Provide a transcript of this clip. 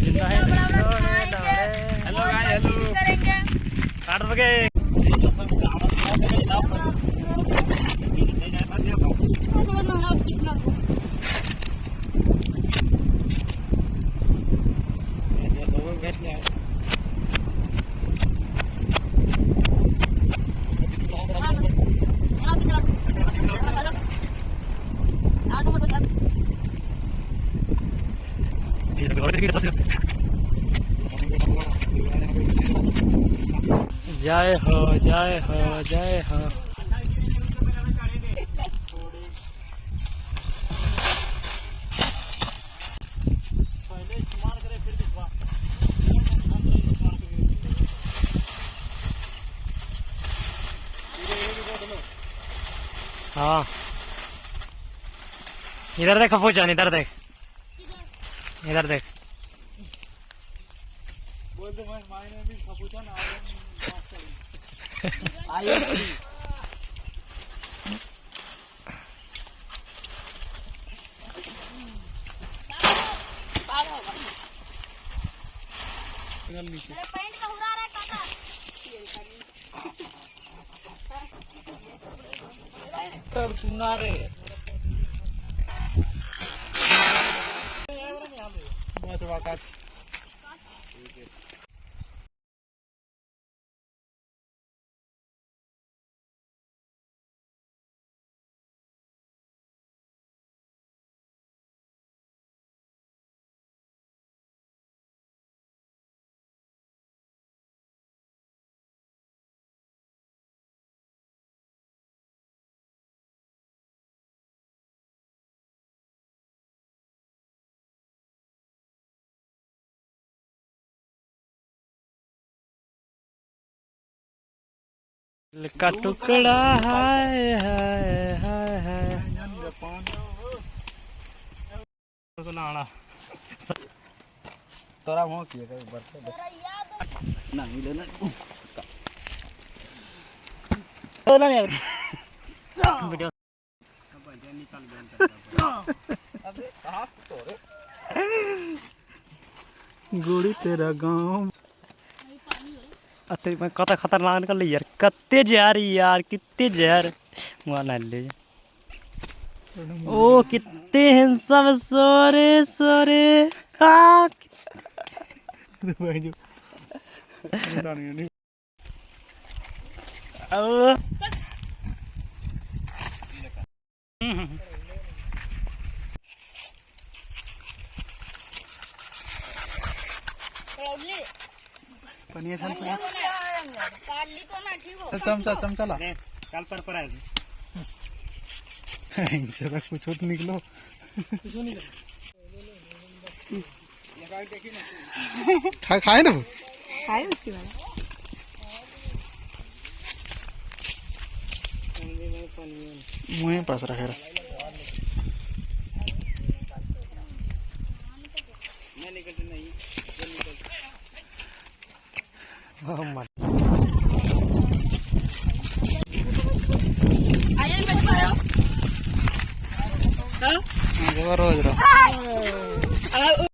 जिंदा है। Hello guys, hello काट दोगे। जय हो जय हो जय हो। हाँ इधर देख पूछन, इधर देख, इधर देख। बोल दे मायने भी खपूचन आयो। पेंट का हुरा रहा है काका। तर सुना रे मचवा काट। का टुकड़ा हाय हाय हाय हाय। तोरा वहाँ किए कभी बरसे नहीं लेना बोला नहीं वीडियो गुड़ी तेरा गाँव अते मैं कत खतरनाक निकल यार। कत्ते जहर यार, कितने जहर वहाँ ना ले। ओ कितने हैंडसम सोरे सोरे। हाँ पनीर काट ली तो ना ठीक हो। चमचा चमचा ला काल पर आए थे कुछ तो निकलो। खाए ना खाए उसकी मुँह पास रखे रोज